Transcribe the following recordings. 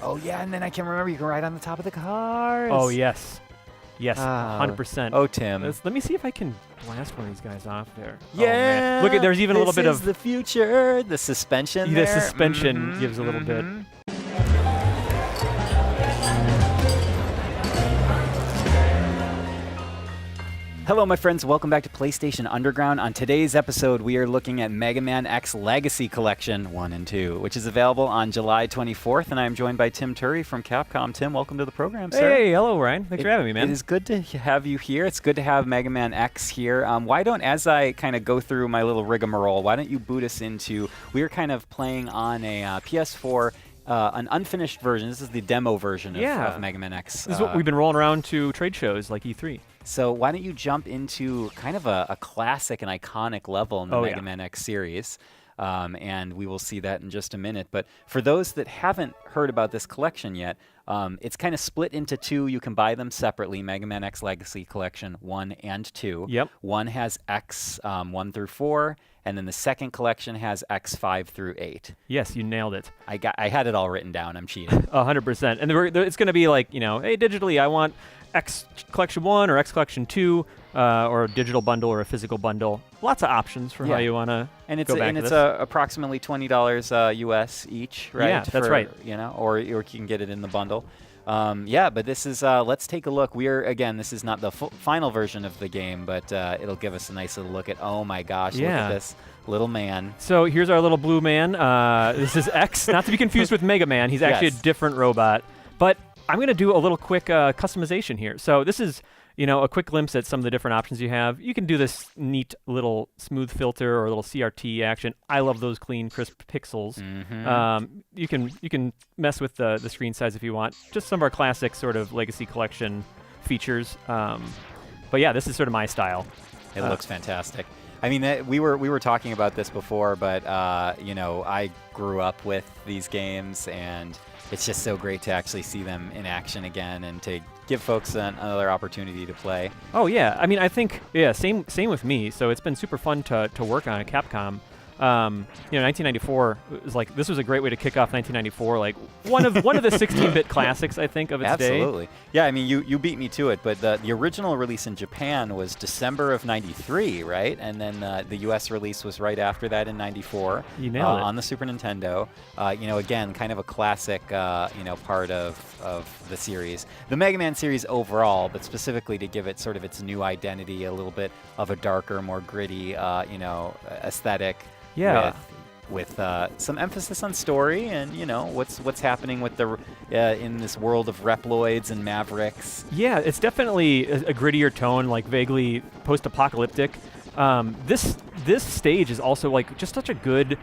Oh, yeah, and then I can remember you can ride on the top of the cars. Oh, yes. Yes, 100%. Oh, Tim. Let me see if I can blast one of these guys off there. Yeah. Oh, man. Look, there's even a little bit of the future. The suspension the there. suspension gives a little bit. Hello, my friends. Welcome back to PlayStation Underground. On today's episode, we are looking at Mega Man X Legacy Collection 1 and 2, which is available on July 24th, and I am joined by Tim Turry from Capcom. Tim, welcome to the program, sir. Hey, hello, Ryan. Thanks for having me, man. It is good to have you here. It's good to have Mega Man X here. Why don't, as I kind of go through my little rigmarole, why don't you boot us into, we are kind of playing on a PS4, an unfinished version. This is the demo version of Mega Man X. This is what we've been rolling around to trade shows like E3. So why don't you jump into kind of a classic and iconic level in the Mega Man X series, and we will see that in just a minute. But for those that haven't heard about this collection yet, it's kind of split into two. You can buy them separately, Mega Man X Legacy Collection 1 and 2. Yep. One has X 1 through 4, and then the second collection has X 5 through 8. Yes, you nailed it. I had it all written down. I'm cheating. 100%. And it's going to be like, hey, digitally, I want X Collection 1 or X Collection 2, or a digital bundle or a physical bundle. Lots of options for how you want to go back to this. Approximately $20 US each, right? Yeah, that's right. Or you can get it in the bundle. But this is, let's take a look. This is not the final version of the game, but it'll give us a nice little look at, oh my gosh, look at this little man. So here's our little blue man. This is X, not to be confused with Mega Man. He's actually a different robot. But I'm going to do a little quick customization here. So this is, a quick glimpse at some of the different options you have. You can do this neat little smooth filter or a little CRT action. I love those clean, crisp pixels. You can mess with the screen size if you want. Just some of our classic sort of Legacy Collection features. But yeah, this is sort of my style. It looks fantastic. I mean, we were talking about this before, but I grew up with these games, and it's just so great to actually see them in action again and to give folks another opportunity to play. Oh yeah, I mean, I think same with me. So it's been super fun to work on at Capcom. 1994 was like, this was a great way to kick off 1994, like one of the 16-bit classics, I think, of its day. Absolutely. Yeah, I mean, you beat me to it, but the original release in Japan was December of '93, right? And then the U.S. release was right after that in '94. You nailed it. On the Super Nintendo. Again, kind of a classic, part of the series. The Mega Man series overall, but specifically to give it sort of its new identity, a little bit of a darker, more gritty, aesthetic. Yeah. With some emphasis on story and what's happening with the in this world of Reploids and Mavericks. Yeah, it's definitely a grittier tone, like vaguely post-apocalyptic. This stage is also like just such a good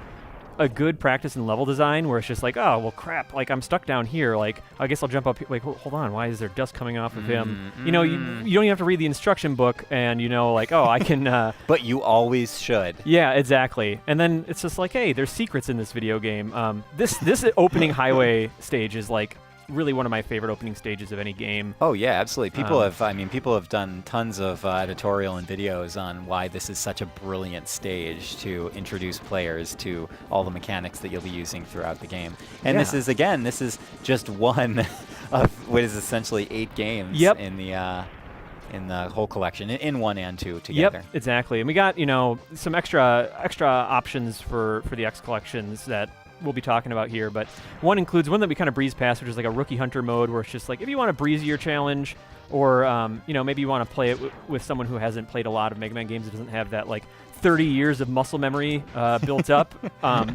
practice in level design, where it's just like, oh well, crap, like I'm stuck down here. Like I guess I'll jump up. Like hold on, why is there dust coming off of him? You don't even have to read the instruction book, and like, oh, I can. But you always should. Yeah, exactly. And then it's just like, hey, there's secrets in this video game. This opening highway stage is like really one of my favorite opening stages of any game. Oh yeah, absolutely. People have done tons of editorial and videos on why this is such a brilliant stage to introduce players to all the mechanics that you'll be using throughout the game. And this is just one of what is essentially 8 games in the whole collection, in 1 and 2 together. Yep, exactly. And we got some extra options for the X collections that we'll be talking about here, but one includes one that we kind of breeze past, which is like a rookie hunter mode, where it's just like if you want a breezier challenge, or maybe you want to play it with someone who hasn't played a lot of Mega Man games, that doesn't have that like 30 years of muscle memory built up.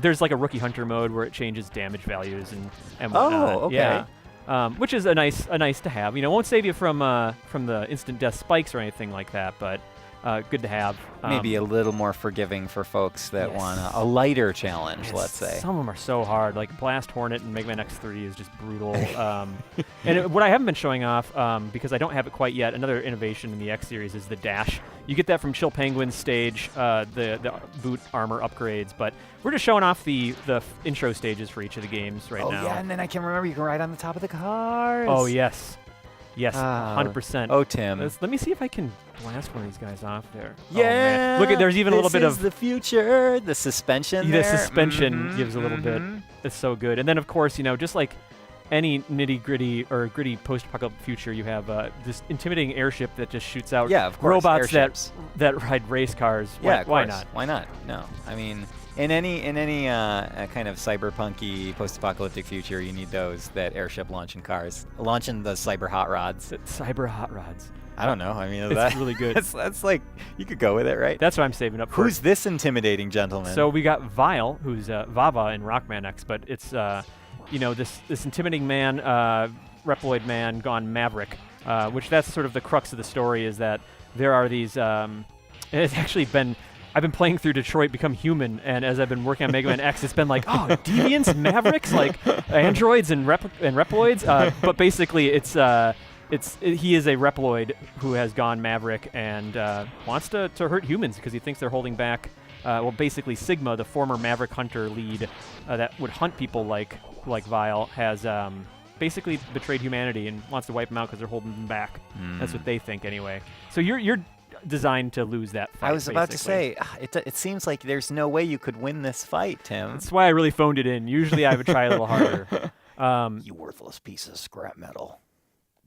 There's like a rookie hunter mode where it changes damage values and whatnot. Oh, okay. Yeah. Which is a nice to have. Won't save you from the instant death spikes or anything like that, but good to have. Maybe a little more forgiving for folks that want a lighter challenge, let's say. Some of them are so hard. Like Blast Hornet and Mega Man X3 is just brutal. What I haven't been showing off, because I don't have it quite yet, another innovation in the X series is the dash. You get that from Chill Penguin's stage, the boot armor upgrades, but we're just showing off the intro stages for each of the games now. Oh yeah, and then I can remember you can ride on the top of the cars. Oh yes. Yes, 100%. Oh, Tim. Let me see if I can blast one of these guys off there. Yeah. Oh, man. Look, there's even a little bit of the future. The suspension. The suspension gives a little bit. It's so good. And then, of course, just like any nitty-gritty or gritty post-apocalyptic future, you have this intimidating airship that just shoots out Yeah, of course, robots airships. that ride race cars. Yeah, Why of course. not? Why not? No, I mean, in any kind of cyberpunky post-apocalyptic future, you need those that airship launching cars, launching the cyber hot rods. Cyber hot rods. I don't know. I mean, It's really good. That's like you could go with it, right? That's what I'm saving up for. Who's this intimidating gentleman? So we got Vile, who's Vava in Rockman X, but it's this intimidating man, Reploid man gone Maverick, which that's sort of the crux of the story is that there are these. It's actually been. I've been playing through Detroit Become Human, and as I've been working on Mega Man X, it's been like, oh, deviants, Mavericks, like androids and Reploids. But basically, he is a Reploid who has gone Maverick and wants to hurt humans because he thinks they're holding back. Basically Sigma, the former Maverick Hunter lead that would hunt people like Vile, has basically betrayed humanity and wants to wipe them out because they're holding them back. That's what they think anyway. So you're designed to lose that fight. I was about to basically. say, it seems like there's no way you could win this fight, Tim. That's why I really phoned it in. Usually I would try a little harder. You worthless piece of scrap metal.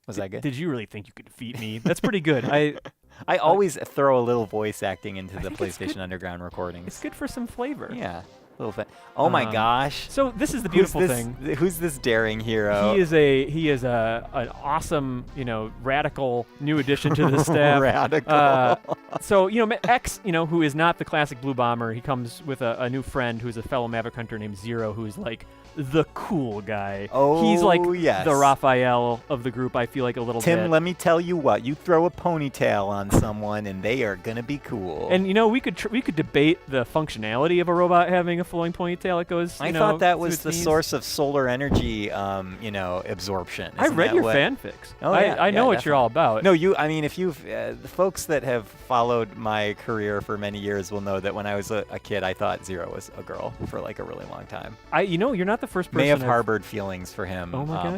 Was that good? Did you really think you could defeat me? That's pretty good. I always throw a little voice acting into the think it's good. PlayStation Underground recordings. It's good for some flavor. Yeah, a little bit. Oh my gosh! So this is the beautiful thing. Who's this daring hero? He is an awesome, radical new addition to the staff. Radical. So X, who is not the classic Blue Bomber, he comes with a new friend who's a fellow Maverick Hunter named Zero, who's like the cool guy. Oh, he's like yes. the Raphael of the group. I feel like a little bit. Tim, let me tell you what. You throw a ponytail on someone, and they are gonna be cool. And we could debate the functionality of a robot having a flowing ponytail that goes. I thought that to was its the knees. source of solar energy, absorption. I Isn't read that your what- fanfics. Oh, I know what definitely. you're all about. No, I mean, if you've the folks that have followed my career for many years will know that when I was a kid, I thought Zero was a girl for like a really long time. You're not the first person. May have I've- harbored feelings for him Oh my gosh.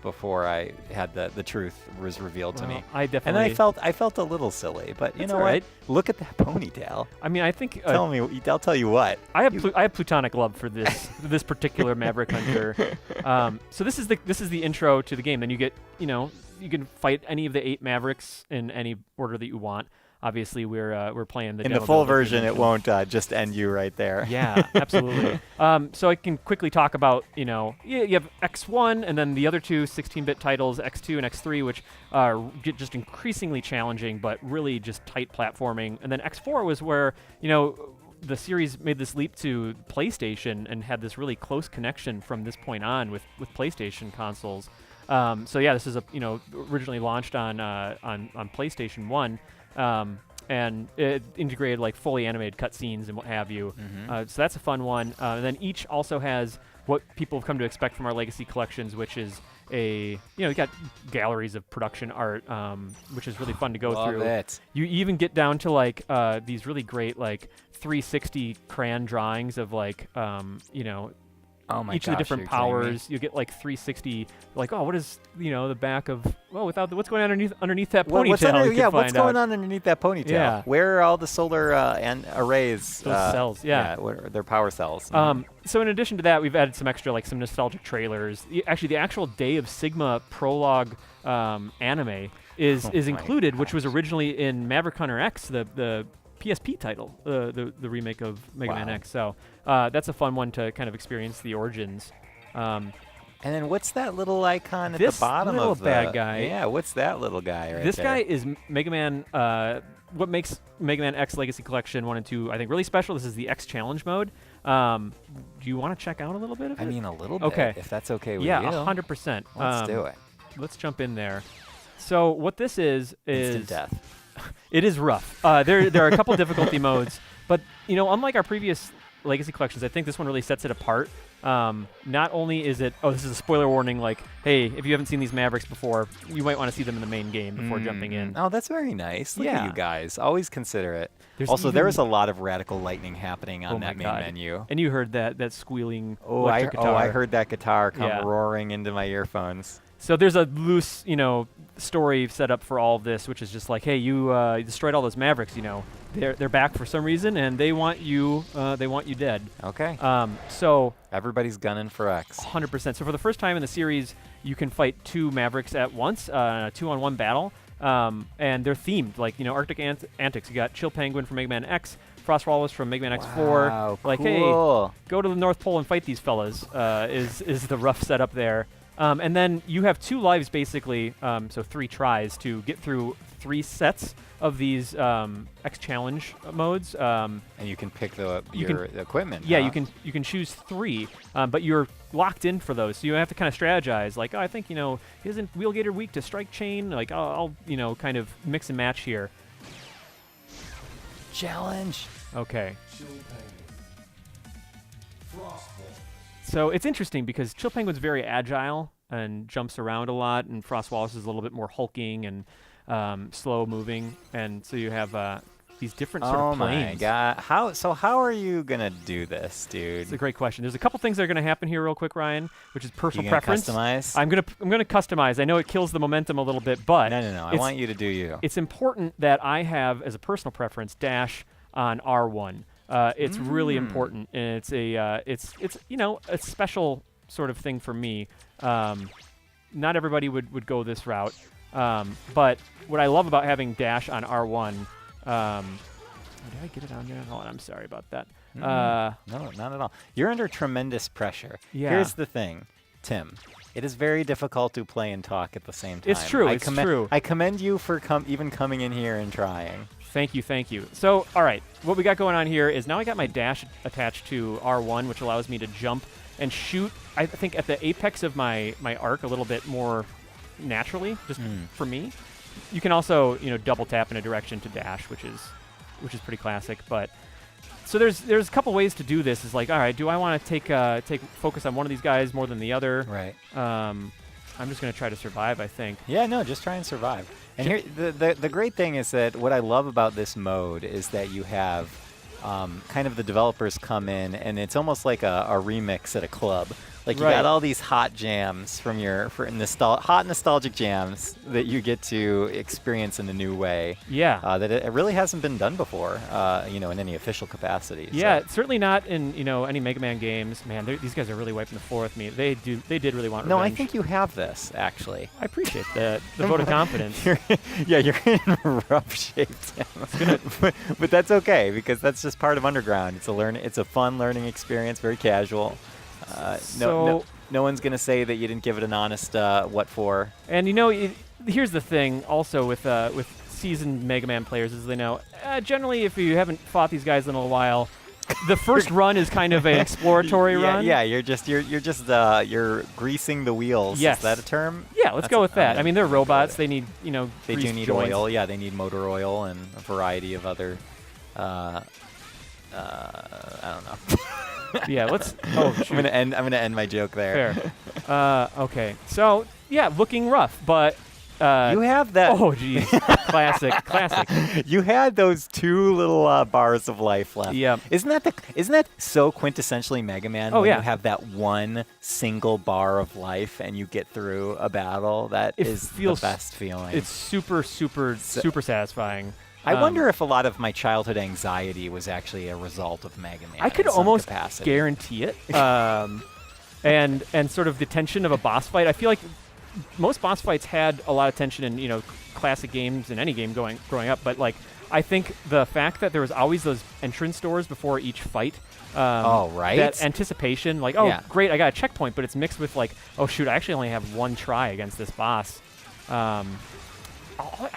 before I had the truth was revealed to me. I And definitely. I felt a little silly, but you That's know all right. what? Look at that ponytail. I mean, I think I'll tell you what. I have plutonic love for this particular Maverick Hunter. So this is the intro to the game. Then you get you can fight any of the 8 Mavericks in any order that you want. Obviously, we're playing the In demo the full build that you version, it mentioned. won't just end you right there. Yeah, absolutely. So I can quickly talk about, you have X1 and then the other two 16-bit titles, X2 and X3, which get just increasingly challenging, but really just tight platforming. And then X4 was where, the series made this leap to PlayStation and had this really close connection from this point on with PlayStation consoles. So yeah, this is originally launched on PlayStation 1. And it integrated like fully animated cutscenes and what have you. So that's a fun one. And then each also has what people have come to expect from our Legacy collections, which is you got galleries of production art, which is really fun to go Love through. it. You even get down to like these really great like 360 crayon drawings of like Oh my each gosh, of the different you're kidding me. powers. You get like 360, like, what is the back of without what's going on underneath that ponytail? What's you could what's find going out. on underneath that ponytail? Yeah. Where are all the solar and arrays? Those cells, yeah. What are their power cells? So in addition to that, we've added some extra, like some nostalgic trailers. Actually, the actual Day of Sigma prologue anime is my included, which was gosh. originally in Maverick Hunter X, the PSP title, the remake of Mega Man Wow. X. So that's a fun one to kind of experience the origins. And then what's that little icon at This the bottom little of the bad guy. Yeah, what's that little guy right This there? guy is Mega Man. What makes Mega Man X Legacy Collection 1 and 2, I think, really special. This is the X Challenge mode. Do you want to check out a little bit of it? I mean, a little bit. Okay. If that's okay with yeah, you. 100%. Let's do it. Let's jump in there. So what this is Instant death. it is rough. There are a couple difficulty modes, but unlike our previous Legacy collections, I think this one really sets it apart. Not only is it, this is a spoiler warning, like, hey, if you haven't seen these Mavericks before, you might want to see them in the main game before jumping in. Oh, that's very nice. Look at Yeah. you guys. Always consider it. There's Also, there even- is a lot of radical lightning happening on Oh that my main God. menu. And you heard that squealing I electric guitar. heard that guitar come Yeah. roaring into my earphones. So there's a loose, story set up for all of this, which is just like, hey, you destroyed all those Mavericks, they're back for some reason, and they want you dead. Okay. So everybody's gunning for X. 100%. So for the first time in the series, you can fight 2 Mavericks at once, 2-on-1 battle, and they're themed like Arctic Antics. You got Chill Penguin from Mega Man X, Frost Wallace from Mega Man X4. Wow, Like, cool. hey, go to the North Pole and fight these fellas. Is the rough setup there? And then you have 2 lives basically, so 3 tries to get through 3 sets of these X challenge modes. And you can pick your equipment. Yeah, huh? you can choose 3, but you're locked in for those. So you have to kind of strategize. Like, oh, I think isn't Wheelgator weak to Strike Chain? Like, I'll kind of mix and match here. Challenge. Okay. So it's interesting because Chill Penguin's very agile and jumps around a lot, and Frost Wallace is a little bit more hulking and slow moving, and so you have these different sort of planes. Oh my god! How are you gonna do this, dude? It's a great question. There's a couple things that are gonna happen here, real quick, Ryan, which is personal preference. Customize? I'm gonna customize. I know it kills the momentum a little bit, but No. I want you to do you. It's important that I have, as a personal preference, dash on R1. It's really important, and it's a special sort of thing for me. Not everybody would go this route, but what I love about having dash on R1. Did I get it on there? Oh, I'm sorry about that. No, not at all. You're under tremendous pressure. Yeah. Here's the thing, Tim. It is very difficult to play and talk at the same time. It's true. It's true. I commend you for even coming in here and trying. Thank you. So, all right, what we got going on here is now I got my dash attached to R1, which allows me to jump and shoot, I think, at the apex of my arc a little bit more naturally, just for me. You can also, double tap in a direction to dash, which is pretty classic. But so there's a couple ways to do this. Is like, all right, do I want to take focus on one of these guys more than the other? Right. I'm just gonna try to survive, I think. Yeah, no, just try and survive. And here, the great thing is that what I love about this mode is that you have kind of the developers come in, and it's almost like a remix at a club. Like you got all these hot jams from hot nostalgic jams that you get to experience in a new way. Yeah. That it really hasn't been done before, in any official capacity. Yeah, so. certainly not in any Mega Man games. Man, these guys are really wiping the floor with me. They did really want revenge. No, I think you have this actually. I appreciate the vote of confidence. You're in rough shape, Tim. but that's okay because that's just part of Underground. It's a fun learning experience, very casual. No one's gonna say that you didn't give it an honest what for. And here's the thing. Also with seasoned Mega Man players, is they know generally if you haven't fought these guys in a while, the first run is kind of an exploratory run. Yeah, you're just greasing the wheels. Yes. Is that a term? Yeah, let's go with that. I mean, they're robots. They need They do need joints. oil. Yeah, they need motor oil and a variety of other. I don't know. Yeah, let's. Oh, shoot. I'm gonna end my joke there. Fair. Okay. So yeah, looking rough, but you have that. Oh, geez. Classic. You had those 2 little bars of life left. Yeah. Isn't that so quintessentially Mega Man? Oh, when yeah. You have that one single bar of life and you get through a battle. That is the best feeling. It's super satisfying. I wonder if a lot of my childhood anxiety was actually a result of Mega Man. I could almost guarantee it. And sort of the tension of a boss fight. I feel like most boss fights had a lot of tension in classic games and any game growing up. But like I think the fact that there was always those entrance doors before each fight. That anticipation, like, great, I got a checkpoint, but it's mixed with like, oh shoot, I actually only have 1 try against this boss.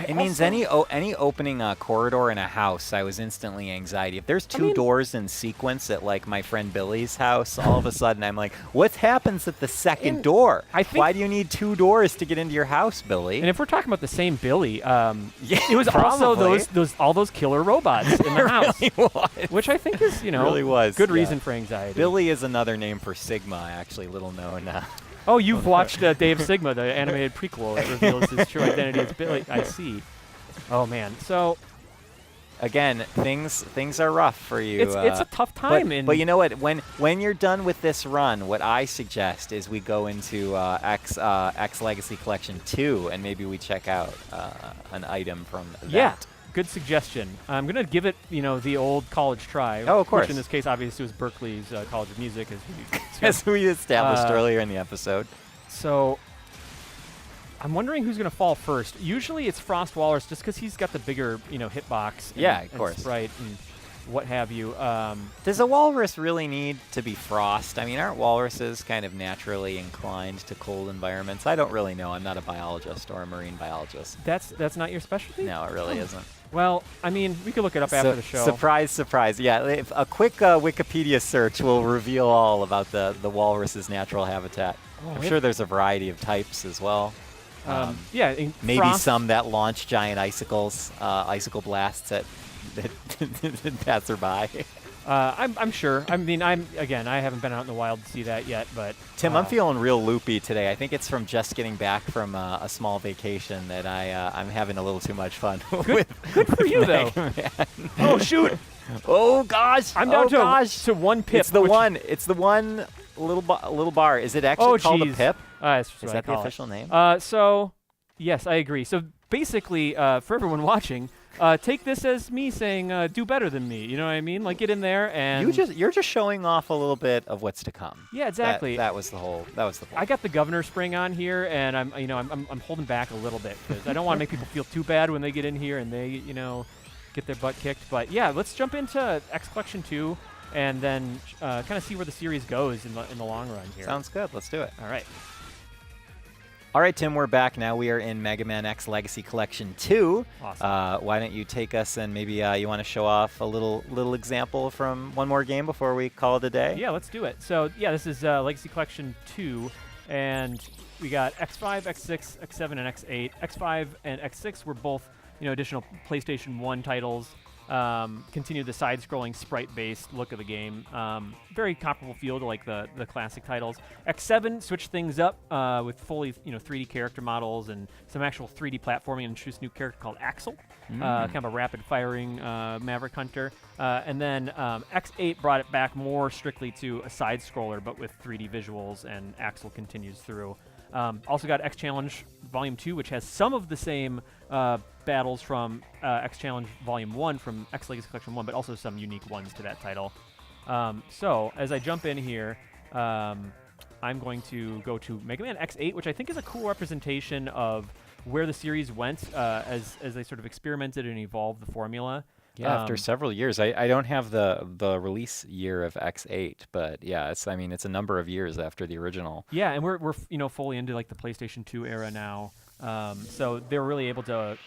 It means any opening a corridor in a house, I was instantly anxiety. If there's 2 doors in sequence at like my friend Billy's house, all of a sudden I'm like, what happens at the second door? Why do you need 2 doors to get into your house, Billy? And if we're talking about the same Billy, it was also all those killer robots in the house, really was. Which I think is really was good reason for anxiety. Billy is another name for Sigma, actually, little known. Oh, you've watched Day of Sigma, the animated prequel that reveals his true identity as Billy. I see. Oh, man. So, again, things are rough for you. It's a tough time. But you know what? When you're done with this run, what I suggest is we go into X Legacy Collection 2, and maybe we check out an item from that. good suggestion. I'm gonna give it, the old college try. Oh, of course. Which in this case, obviously, was Berkeley's College of Music, As we established earlier in the episode. So, I'm wondering who's gonna fall first. Usually, it's Frost Walrus, just because he's got the bigger, hitbox. Yeah, of and course. Sprite and what have you. Does a walrus really need to be frost? I mean, aren't walruses kind of naturally inclined to cold environments? I don't really know. I'm not a biologist or a marine biologist. That's not your specialty? No, it really isn't. Well, I mean, we could look it up after the show. Surprise, surprise. Yeah, a quick Wikipedia search will reveal all about the walrus's natural habitat. Oh, I'm sure there's a variety of types as well. Yeah, maybe frost, some that launch giant icicles, icicle blasts at passerby. I'm sure. I mean, I haven't been out in the wild to see that yet, but Tim, I'm feeling real loopy today. I think it's from just getting back from a small vacation that I'm having a little too much fun with. Good for you, though. Oh shoot! Oh gosh! I'm down to one pip. It's the one. It's the one little bar. Is it actually called a pip? Is that the official name? So, yes, I agree. So basically, for everyone watching, take this as me saying, "Do better than me." You know what I mean? Like, get in there and you're just showing off a little bit of what's to come. Yeah, exactly. That was the point. I got the governor spring on here, and I'm holding back a little bit because I don't want to make people feel too bad when they get in here and they get their butt kicked. But yeah, let's jump into X Collection 2 and then kind of see where the series goes in the long run here. Sounds good. Let's do it. All right. All right, Tim, we're back now. We are in Mega Man X Legacy Collection 2. Awesome. Why don't you take us and maybe you want to show off a little example from one more game before we call it a day? Yeah, let's do it. So, yeah, this is Legacy Collection 2, and we got X5, X6, X7, and X8. X5 and X6 were both, additional PlayStation 1 titles. Continue the side-scrolling sprite-based look of the game. Very comparable feel to like the classic titles. X7 switched things up with fully 3D character models and some actual 3D platforming, and introduced a new character called Axel, kind of a rapid-firing Maverick Hunter. And then X8 brought it back more strictly to a side-scroller, but with 3D visuals, and Axel continues through. Also got X Challenge Volume 2, which has some of the same battles from X Challenge Volume 1 from X Legacy Collection 1, but also some unique ones to that title. So, as I jump in here, I'm going to go to Mega Man X8, which I think is a cool representation of where the series went as they sort of experimented and evolved the formula. Yeah, after several years. I don't have the release year of X8, but yeah, it's a number of years after the original. Yeah, and we're fully into like the PlayStation 2 era now. So they're really able to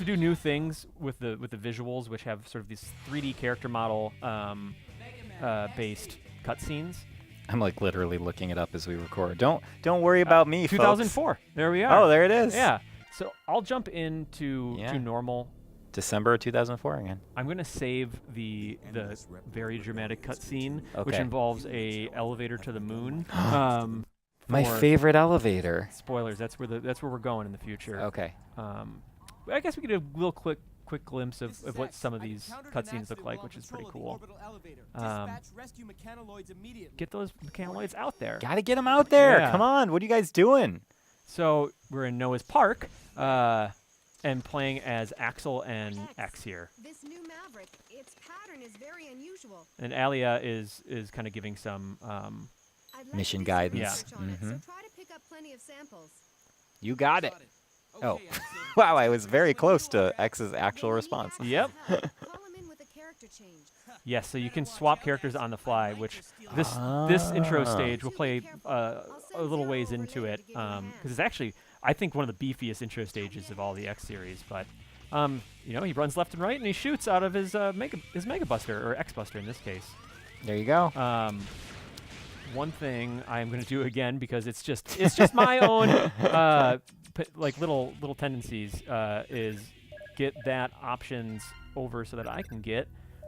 do new things with the visuals, which have sort of these 3D character model based cutscenes. I'm like literally looking it up as we record. Don't worry about me, 2004. folks. There we are. Oh, there it is. Yeah. So I'll jump into normal. December 2004 again. I'm going to save the very dramatic cutscene, which involves a elevator to the moon. My favorite elevator. Spoilers. That's where we're going in the future. Okay. I guess we could do a little quick glimpse of what some of these cutscenes look like, which is pretty cool. Get those mechanoloids out there. Gotta get them out there. Yeah. Come on. What are you guys doing? So we're in Noah's Park. And playing as Axel and X here. This new Maverick, its pattern is very unusual. And Alia is kind of giving some mission guidance. Yeah. So try to pick up plenty of samples. You got it. Oh, wow! I was very close to X's actual response. Yep. Call him in with a character change. Yes, so you can swap characters on the fly, which this intro stage will play a little ways into it, because it's actually, I think, one of the beefiest intro stages of all the X series. But he runs left and right and he shoots out of his Mega Buster, or X Buster in this case. There you go. One thing I'm going to do again, because it's just my own little tendencies, is get that options over so that I can get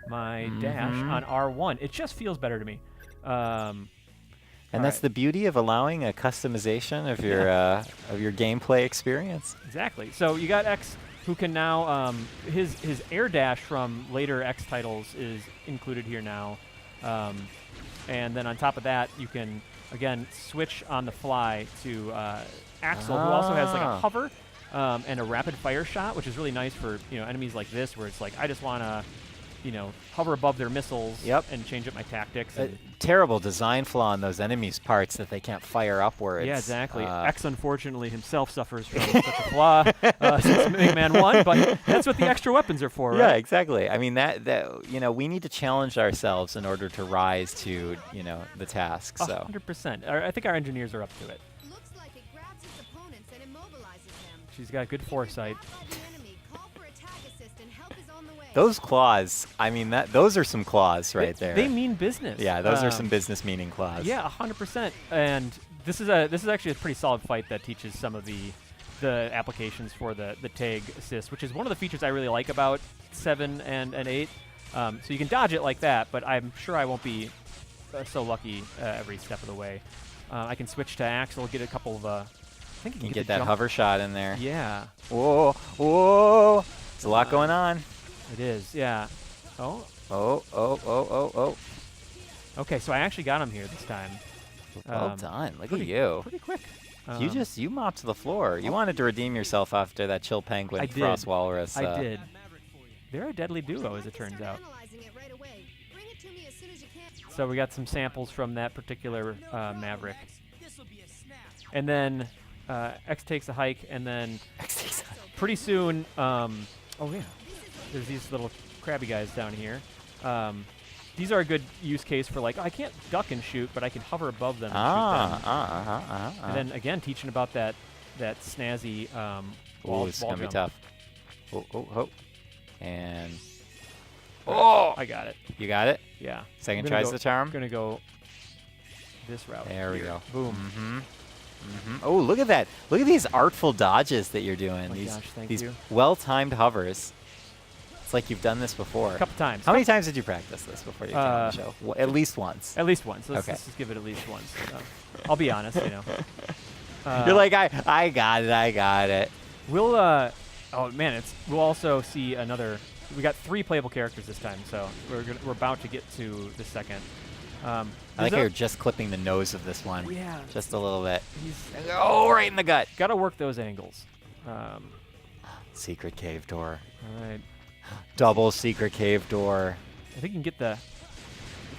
my dash on R1. It just feels better to me. And that's the beauty of allowing a customization of your gameplay experience. Exactly. So you got X, who can now his air dash from later X titles is included here now, and then on top of that you can again switch on the fly to Axel, who also has like a hover and a rapid fire shot, which is really nice for enemies like this, where it's like I just want to hover above their missiles and change up my tactics. And terrible design flaw in those enemies' parts that they can't fire upwards. yeah, exactly. X, unfortunately, himself suffers from such a flaw since Mega Man 1, but that's what the extra weapons are for, right? Yeah, exactly. I mean, we need to challenge ourselves in order to rise to, the task. So 100%. I think our engineers are up to it. Looks like it grabs its opponents and immobilizes them. She's got good foresight. Drop out the enemy, call for attack assist, and help is on the way. those claws, I mean, those are some claws right there. They mean business. Yeah, those are some business meaning claws. Yeah, 100%. And this is actually a pretty solid fight that teaches some of the applications for the tag assist, which is one of the features I really like about 7 and 8. So you can dodge it like that, but I'm sure I won't be so lucky every step of the way. I can switch to Axel, get a couple of. I think you can get that jump. hover shot in there. Yeah. Whoa, whoa! There's a lot going on. It is, yeah. Oh. Oh. Okay, so I actually got him here this time. Well done. Look at you. Pretty quick. You mopped the floor. You wanted to redeem yourself after that Chill Penguin Frost Walrus. I did. They're a deadly duo, as it turns out. So we got some samples from that particular Maverick. And then X takes a hike, and then pretty soon, oh yeah, there's these little crabby guys down here. These are a good use case for I can't duck and shoot, but I can hover above them and shoot them. And then again, teaching about that snazzy wall it's gonna jump. be tough. Oh. And I got it. You got it? Yeah. Second tries the charm. I'm gonna go this route. There we here. go. Boom. Oh, look at that. Look at these artful dodges that you're doing. Oh my gosh, thank these you. well-timed hovers. It's like you've done this before. A couple times. How many times did you practice this before you came on the show? At least once. At least once. Let's Okay. just give it at least once. I'll be honest, You're like, I got it. We'll oh man, we'll also see another. We got 3 playable characters this time, so we're about to get to the second. I like how you're just clipping the nose of this one. Yeah. Just a little bit. Oh, right in the gut. Got to work those angles. Secret cave door. All right. Double secret cave door. I think you can get the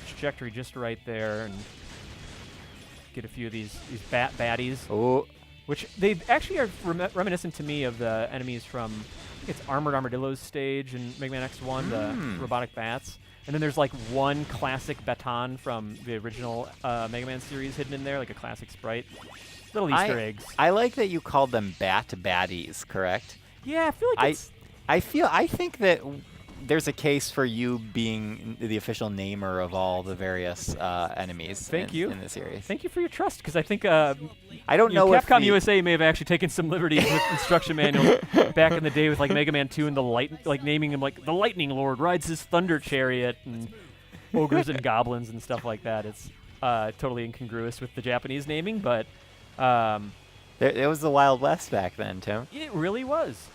trajectory just right there and get a few of these baddies. Oh. Which they actually are reminiscent to me of the enemies from, I think it's Armored Armadillo's stage in Mega Man X1, the robotic bats. And then there's one classic baton from the original Mega Man series hidden in there, like a classic sprite. Little Easter eggs. I like that you called them bat baddies, correct? Yeah, I feel like I think that there's a case for you being the official namer of all the various enemies in the series. Thank you for your trust, because I think I don't know if Capcom USA may have actually taken some liberties with instruction manuals back in the day with Mega Man 2 and the naming him the Lightning Lord rides his thunder chariot and ogres and goblins and stuff like that. It's totally incongruous with the Japanese naming, but it was the Wild West back then, Tim. It really was.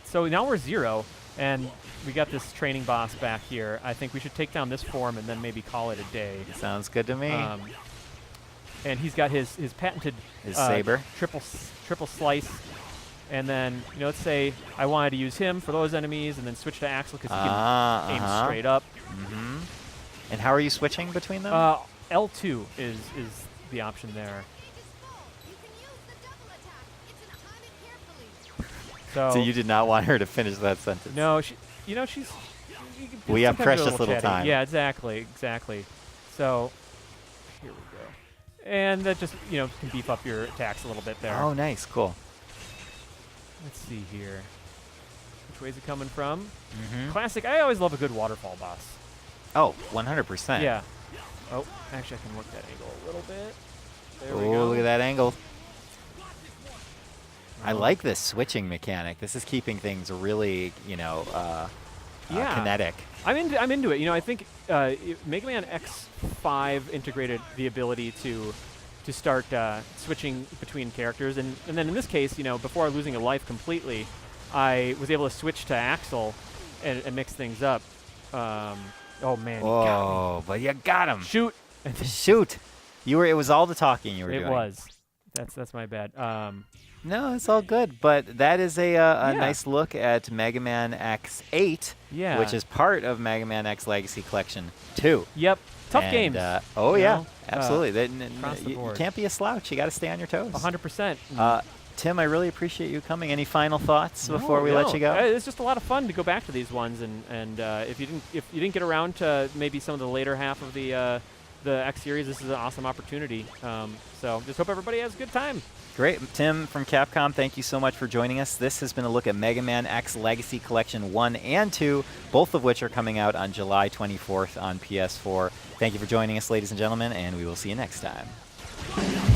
So now we're 0, and we got this training boss back here. I think we should take down this form and then maybe call it a day. Sounds good to me. And he's got his patented saber, triple slice, and then let's say I wanted to use him for those enemies, and then switch to Axel because he can aim straight up. And how are you switching between them? L2 is the option there. So you did not want her to finish that sentence. No, she's. We have precious little time. Yeah, exactly. So here we go, and that just can beef up your attacks a little bit there. Oh, nice, cool. Let's see here. Which way is it coming from? Classic. I always love a good waterfall boss. Oh, 100%. Yeah. Oh, actually, I can work that angle a little bit. There we go. Oh, look at that angle. I like this switching mechanic. This is keeping things really, kinetic. I'm into it. I think Mega Man X5 integrated the ability to start switching between characters, and then in this case, before losing a life completely, I was able to switch to Axel and mix things up. Oh man! Oh, but you got him. Shoot! Shoot! It was all the talking you were doing. It was. That's my bad. No, it's all good. But that is a Yeah. nice look at Mega Man X8, Yeah. which is part of Mega Man X Legacy Collection 2. Yep. Tough And, games. Oh, you yeah. know, Absolutely. across the You board. can't be a slouch. You got to stay on your toes. 100%. Tim, I really appreciate you coming. Any final thoughts before we let you go? It's just a lot of fun to go back to these ones, and if you didn't get around to maybe some of the later half of the X series, this is an awesome opportunity. So just hope everybody has a good time. Great. Tim from Capcom, thank you so much for joining us. This has been a look at Mega Man X Legacy Collection 1 and 2, both of which are coming out on July 24th on PS4. Thank you for joining us, ladies and gentlemen, and we will see you next time.